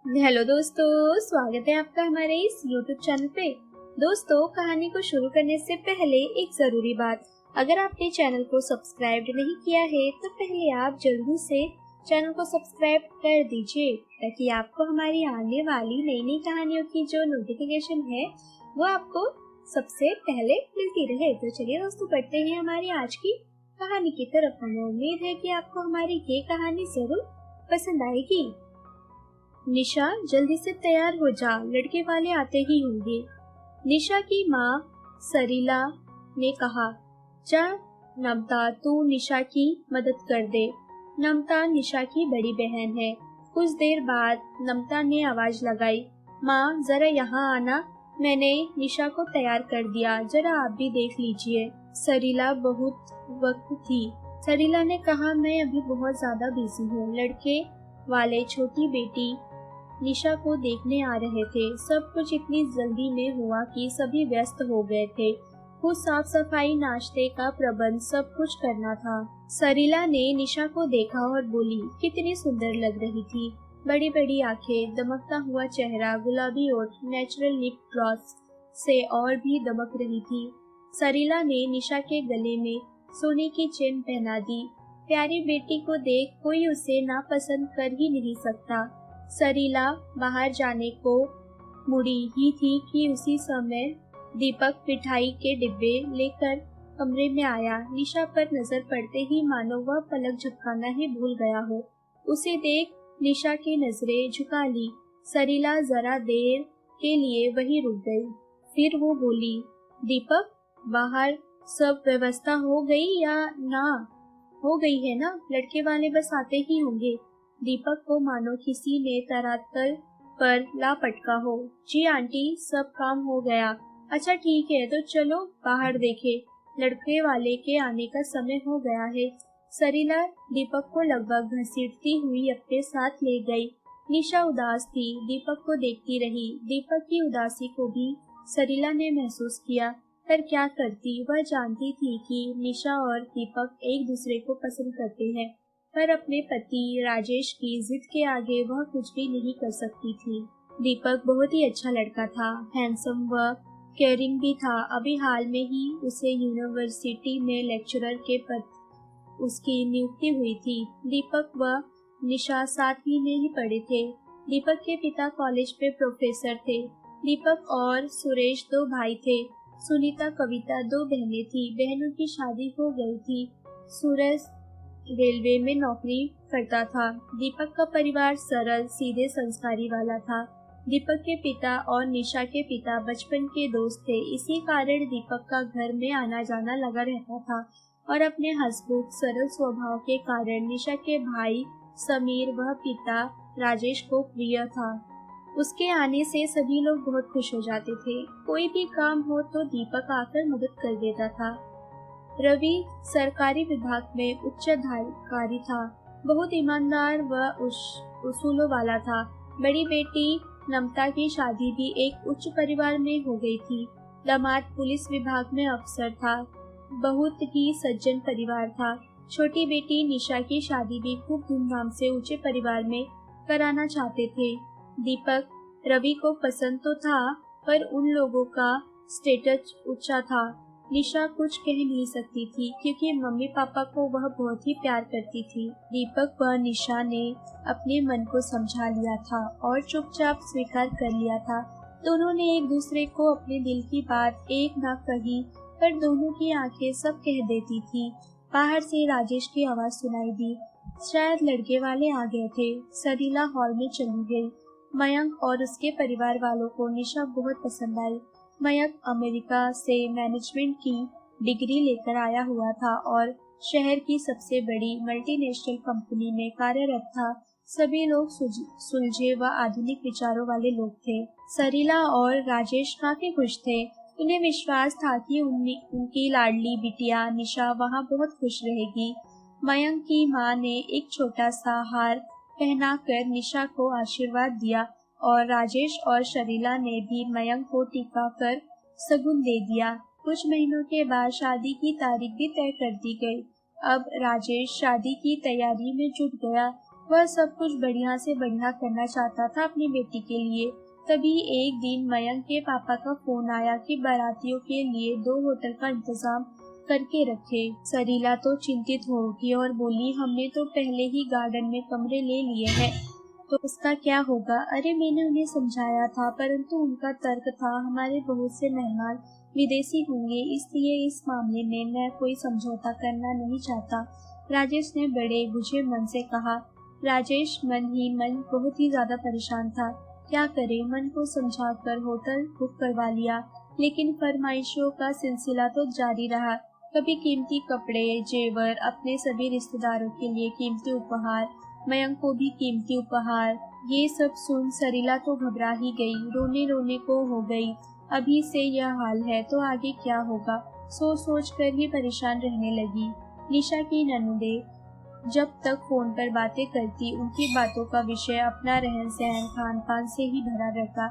Hello दोस्तों, स्वागत है आपका हमारे इस YouTube चैनल पे। दोस्तों, कहानी को शुरू करने से पहले एक जरूरी बात, अगर आपने चैनल को सब्सक्राइब नहीं किया है तो पहले आप जल्दी से चैनल को सब्सक्राइब कर दीजिए ताकि आपको हमारी आने वाली नई नई कहानियों की जो नोटिफिकेशन है वो आपको सबसे पहले मिलती रहे। तो चलिए दोस्तों, बढ़ते हैं हमारी आज की कहानी की तरफ। हमें उम्मीद है कि आपको हमारी ये कहानी जरूर पसंद आएगी। निशा, जल्दी से तैयार हो जा, लड़के वाले आते ही होंगे। निशा की माँ सरीला ने कहा। जा नमता, तू निशा की मदद कर दे। नमता निशा की बड़ी बहन है। कुछ देर बाद नमता ने आवाज लगाई, माँ जरा यहाँ आना, मैंने निशा को तैयार कर दिया, जरा आप भी देख लीजिए। सरीला बहुत वक्त थी। सरीला ने कहा, मैं अभी बहुत ज्यादा बिजी हूँ। लड़के वाले छोटी बेटी निशा को देखने आ रहे थे। सब कुछ इतनी जल्दी में हुआ कि सभी व्यस्त हो गए थे। कुछ साफ सफाई, नाश्ते का प्रबंध, सब कुछ करना था। सरीला ने निशा को देखा और बोली, कितनी सुंदर लग रही थी। बड़ी बड़ी आंखें, दमकता हुआ चेहरा, गुलाबी ओठ, नेचुरल लिप ग्लॉस से और भी दमक रही थी। सरीला ने निशा के गले में सोने की चेन पहना दी। प्यारी बेटी को देख कोई उसे नापसंद कर ही नहीं सकता। सरीला बाहर जाने को मुड़ी ही थी कि उसी समय दीपक मिठाई के डिब्बे लेकर कमरे में आया। निशा पर नजर पड़ते ही मानो वह पलक झपकाना ही भूल गया हो। उसे देख निशा की नजरें झुका ली। सरीला जरा देर के लिए वहीं रुक गई। फिर वो बोली, दीपक, बाहर सब व्यवस्था हो गई या ना? हो गई है ना, लड़के वाले बस आते ही होंगे। दीपक को मानो किसी ने तरातल पर लापटका हो। जी आंटी, सब काम हो गया। अच्छा ठीक है, तो चलो बाहर देखे, लड़के वाले के आने का समय हो गया है। सरीला दीपक को लगभग घसीटती हुई अपने साथ ले गई। निशा उदास थी, दीपक को देखती रही। दीपक की उदासी को भी सरीला ने महसूस किया, पर क्या करती। वह जानती थी कि निशा और दीपक एक दूसरे को पसंद करते हैं, पर अपने पति राजेश की जिद के आगे वह कुछ भी नहीं कर सकती थी। दीपक बहुत ही अच्छा लड़का था, हैंडसम व केयरिंग भी था। अभी हाल में ही उसे यूनिवर्सिटी में लेक्चरर के पद उसकी नियुक्ति हुई थी। दीपक व निशा साथ ही में ही पढ़े थे। दीपक के पिता कॉलेज में प्रोफेसर थे। दीपक और सुरेश दो भाई थे। सुनीता, कविता दो बहनें थी। बहनों की शादी हो गई थी। सूरज रेलवे में नौकरी करता था। दीपक का परिवार सरल, सीधे, संस्कारी वाला था। दीपक के पिता और निशा के पिता बचपन के दोस्त थे। इसी कारण दीपक का घर में आना जाना लगा रहता था और अपने हंसमुख सरल स्वभाव के कारण निशा के भाई समीर व पिता राजेश को प्रिय था। उसके आने से सभी लोग बहुत खुश हो जाते थे। कोई भी काम हो तो दीपक आकर मदद कर देता था। रवि सरकारी विभाग में उच्चाधिकारी था। बहुत ईमानदार व उसूलों वाला था। बड़ी बेटी नमता की शादी भी एक उच्च परिवार में हो गई थी। दामाद पुलिस विभाग में अफसर था। बहुत ही सज्जन परिवार था। छोटी बेटी निशा की शादी भी खूब धूमधाम से ऊंचे परिवार में कराना चाहते थे। दीपक रवि को पसंद तो था, पर उन लोगों का स्टेटस ऊंचा था। निशा कुछ कह नहीं सकती थी क्योंकि मम्मी पापा को वह बहुत ही प्यार करती थी। दीपक व निशा ने अपने मन को समझा लिया था और चुपचाप स्वीकार कर लिया था। दोनों ने एक दूसरे को अपने दिल की बात एक ना कही, पर दोनों की आंखें सब कह देती थी। बाहर से राजेश की आवाज सुनाई दी। शायद लड़के वाले आ गए थे। सरीला हॉल में चली गई। मयंक और उसके परिवार वालों को निशा बहुत पसंद आई। मयंक अमेरिका से मैनेजमेंट की डिग्री लेकर आया हुआ था और शहर की सबसे बड़ी मल्टीनेशनल कंपनी में कार्यरत था। सभी लोग सुलझे व आधुनिक विचारों वाले लोग थे। सरीला और राजेश काफी खुश थे। उन्हें विश्वास था कि उनकी लाडली बिटिया निशा वहाँ बहुत खुश रहेगी। मयंक की माँ ने एक छोटा सा हार पहनाकर निशा को आशीर्वाद दिया और राजेश और शरीला ने भी मयंक को टीका कर सगुन दे दिया। कुछ महीनों के बाद शादी की तारीख भी तय कर दी गई। अब राजेश शादी की तैयारी में जुट गया। वह सब कुछ बढ़िया से बढ़िया करना चाहता था अपनी बेटी के लिए। तभी एक दिन मयंक के पापा का फोन आया कि बारातियों के लिए 2 होटल का इंतजाम करके रखे। सरीला तो चिंतित हो उठी और बोली, हमने तो पहले ही गार्डन में कमरे ले लिए हैं, तो उसका क्या होगा। अरे मैंने उन्हें समझाया था, परंतु उनका तर्क था हमारे बहुत से मेहमान विदेशी होंगे, इसलिए इस मामले में मैं कोई समझौता करना नहीं चाहता। राजेश ने बड़े बुझे मन से कहा। राजेश मन ही मन बहुत ही ज्यादा परेशान था। क्या करे, मन को समझाकर होटल बुक करवा लिया, लेकिन फरमाइशों का सिलसिला तो जारी रहा। कभी कीमती कपड़े, जेवर, अपने सभी रिश्तेदारों के लिए कीमती उपहार, मयंक को भी कीमती उपहार। ये सब सुन सरीला तो घबरा ही गई, रोने रोने को हो गई। अभी से यह हाल है तो आगे क्या होगा, सोच सोच कर ही परेशान रहने लगी। निशा की ननदे जब तक फोन पर बातें करती, उनकी बातों का विषय अपना रहन सहन, खान पान से ही भरा रहता।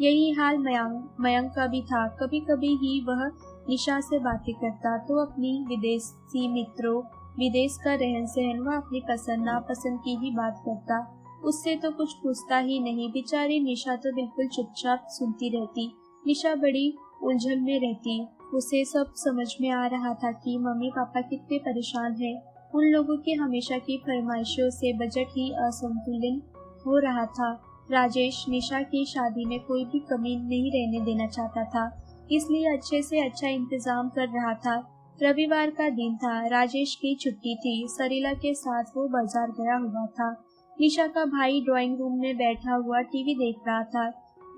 यही हाल मयंक का भी था। कभी कभी ही वह निशा से बातें करता तो अपनी विदेशी मित्रों, विदेश का रहन सहन व अपनी पसंद नापसंद की ही बात करता। उससे तो कुछ पूछता ही नहीं। बेचारी निशा तो बिल्कुल चुपचाप सुनती रहती। निशा बड़ी उलझन में रहती। उसे सब समझ में आ रहा था कि मम्मी पापा कितने परेशान हैं। उन लोगों की हमेशा की फरमाइशों से बजट ही असंतुलित हो रहा था। राजेश निशा की शादी में कोई भी कमी नहीं रहने देना चाहता था, इसलिए अच्छे से अच्छा इंतजाम कर रहा था। रविवार का दिन था, राजेश की छुट्टी थी। सरीला के साथ वो बाजार गया हुआ था। निशा का भाई ड्राइंग रूम में बैठा हुआ टीवी देख रहा था।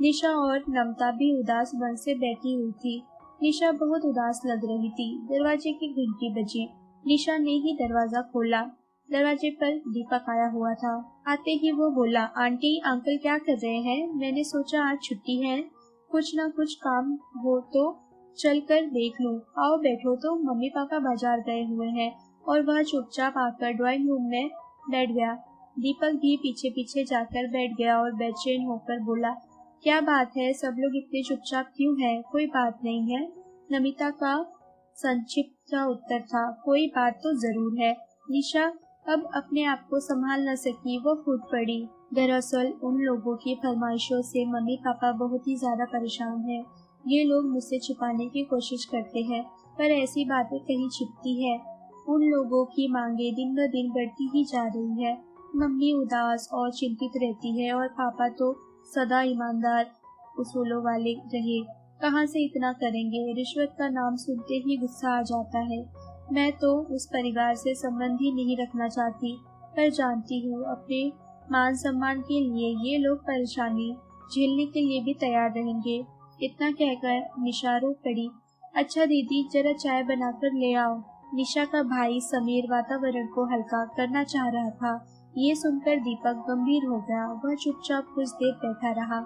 निशा और नमता भी उदास मन से बैठी हुई थी। निशा बहुत उदास लग रही थी। दरवाजे की घंटी बजी। निशा ने ही दरवाजा खोला। दरवाजे पर दीपक आया हुआ था। आते ही वो बोला, आंटी अंकल क्या कर रहे हैं? मैंने सोचा आज छुट्टी है, कुछ ना कुछ काम हो तो चल कर देख लूं। आओ बैठो। तो मम्मी पापा बाजार गए हुए हैं। और वह चुपचाप आकर ड्राइंग रूम में बैठ गया। दीपक भी पीछे पीछे जाकर बैठ गया और बेचैन होकर बोला, क्या बात है, सब लोग इतने चुपचाप क्यों हैं? कोई बात नहीं है, नमिता का संक्षिप्त सा उत्तर था। कोई बात तो जरूर है। निशा अब अपने आप को संभाल न सकी, वो फूट पड़ी। दरअसल उन लोगों की फरमाइशों से मम्मी पापा बहुत ही ज्यादा परेशान हैं। ये लोग मुझसे छुपाने की कोशिश करते हैं, पर ऐसी बातें कहीं छिपती है। उन लोगों की मांगे दिन ब दिन बढ़ती ही जा रही है। मम्मी उदास और चिंतित रहती है और पापा तो सदा ईमानदार उसूलों वाले रहे। कहाँ से इतना करेंगे? रिश्वत का नाम सुनते ही गुस्सा आ जाता है। मैं तो उस परिवार से संबंध ही नहीं रखना चाहती, पर जानती हूँ अपने मान सम्मान के लिए ये लोग परेशानी झेलने के लिए भी तैयार रहेंगे। इतना कहकर निशा रो पड़ी। अच्छा दीदी, जरा चाय बनाकर ले आओ। निशा का भाई समीर वातावरण को हल्का करना चाह रहा था। ये सुनकर दीपक गंभीर हो गया। वह चुपचाप कुछ देर बैठा रहा।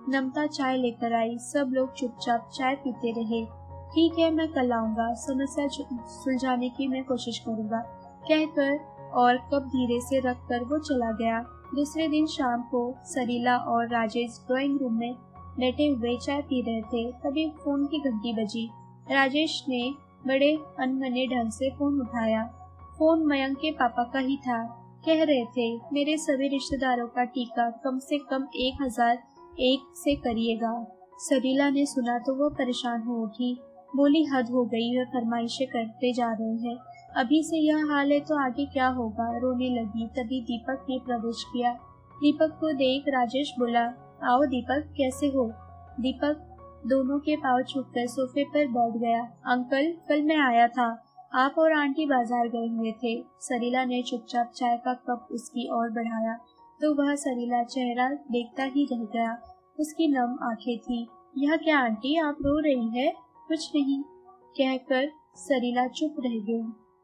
नमता चाय लेकर आई। सब लोग चुपचाप चाय पीते रहे। ठीक है, मैं कल आऊंगा, समस्या सुलझाने की मैं कोशिश करूंगा, कहकर और कप धीरे से रखकर वो चला गया। दूसरे दिन शाम को सरीला और राजेश ड्राइंग रूम में बैठे हुए चाय पी रहे थे। तभी फोन की घंटी बजी। राजेश ने बड़े अनमने ढंग से फोन उठाया। फोन मयंक के पापा का ही था। कह रहे थे, मेरे सभी रिश्तेदारों का टीका कम से कम 1001 से करिएगा। सरीला ने सुना तो वो परेशान हो उठी। बोली, हद हो गई, और फरमाइशें करते जा रहे हैं। अभी से यह हाल है तो आगे क्या होगा? रोने लगी। तभी दीपक ने प्रवेश किया। दीपक को देख राजेश बोला, आओ दीपक, कैसे हो? दीपक दोनों के पांव छूकर सोफे पर बैठ गया। अंकल, कल मैं आया था, आप और आंटी बाजार गए हुए थे। सरीला ने चुपचाप चाय का कप उसकी ओर बढ़ाया तो वह सरीला चेहरा देखता ही रह गया। उसकी नम आंखें थी। यह क्या आंटी, आप रो रही है? कुछ नहीं, कहकर सरीला चुप रह गई।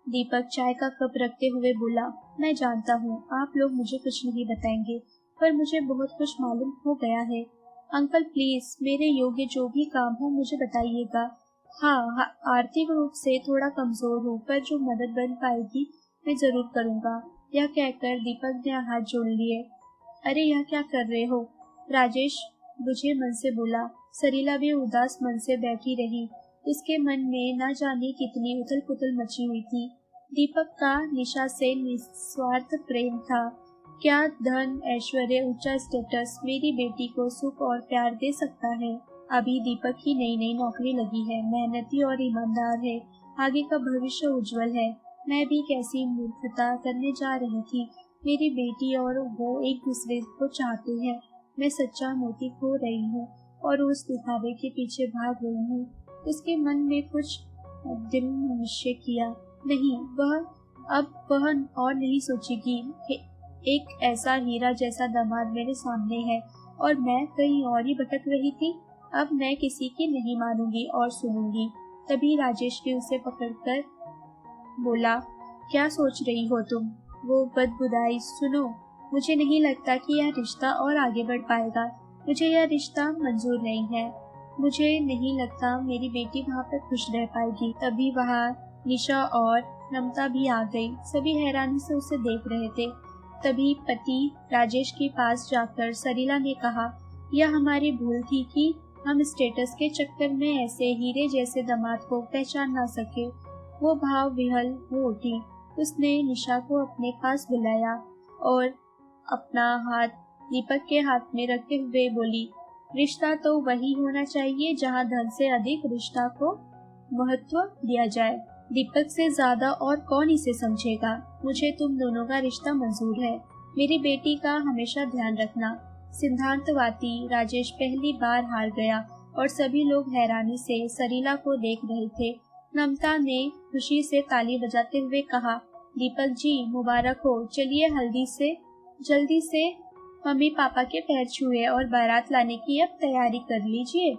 दीपक चाय का कप रखते हुए बोला, मैं जानता हूँ आप लोग मुझे कुछ नहीं बताएंगे, पर मुझे बहुत कुछ मालूम हो गया है। अंकल प्लीज, मेरे योग्य जो भी काम हो मुझे बताइएगा। हाँ, आर्थिक रूप से थोड़ा कमजोर हूँ, पर जो मदद बन पाएगी मैं जरूर करूँगा। यह कहकर दीपक ने हाथ जोड़ लिए। अरे यह क्या कर रहे हो? राजेश बुझे मन से बोला। सरीला भी उदास मन से बैठी रही। उसके मन में न जाने कितनी उथल पुथल मची हुई थी। दीपक का निशा से निस्वार्थ प्रेम था। क्या धन, ऐश्वर्य, ऊंचा स्टेटस मेरी बेटी को सुख और प्यार दे सकता है? अभी दीपक की नई नई नौकरी लगी है, मेहनती और ईमानदार है, आगे का भविष्य उज्जवल है। मैं भी कैसी मूर्खता करने जा रही थी। मेरी बेटी और वो एक दूसरे को चाहते हैं। मैं सच्चा मोती खो रही हूँ और उस दिखावे के पीछे भाग रही हूँ। उसके मन में कुछ दिल निश्चय किया, नहीं, वह और नहीं सोचेगी कि एक ऐसा हीरा जैसा दामाद मेरे सामने है और मैं कहीं और ही भटक रही थी। अब मैं किसी की नहीं मानूंगी और सुनूंगी। तभी राजेश ने उसे पकड़कर बोला, क्या सोच रही हो तुम? वो बदबुदाई, सुनो, मुझे नहीं लगता कि यह रिश्ता और आगे बढ़ पाएगा। मुझे यह रिश्ता मंजूर नहीं है। मुझे नहीं लगता मेरी बेटी वहाँ पर खुश रह पाएगी। तभी वहाँ निशा और नम्रता भी आ गई। सभी हैरानी से उसे देख रहे थे। तभी पति राजेश के पास जाकर सरीला ने कहा, यह हमारी भूल थी कि हम स्टेटस के चक्कर में ऐसे हीरे जैसे दामाद को पहचान ना सके। वो भाव विहल हो उठी। उसने निशा को अपने पास बुलाया और अपना हाथ दीपक के हाथ में रखते हुए बोली, रिश्ता तो वही होना चाहिए जहाँ धन से अधिक रिश्ता को महत्व दिया जाए। दीपक से ज्यादा और कौन इसे समझेगा? मुझे तुम दोनों का रिश्ता मंजूर है। मेरी बेटी का हमेशा ध्यान रखना। सिद्धांतवादी राजेश पहली बार हार गया और सभी लोग हैरानी से सरीला को देख रहे थे। नम्रता ने खुशी से ताली बजाते हुए कहा, दीपक जी मुबारक हो। चलिए जल्दी से मम्मी पापा के पैर छुए और बारात लाने की अब तैयारी कर लीजिए।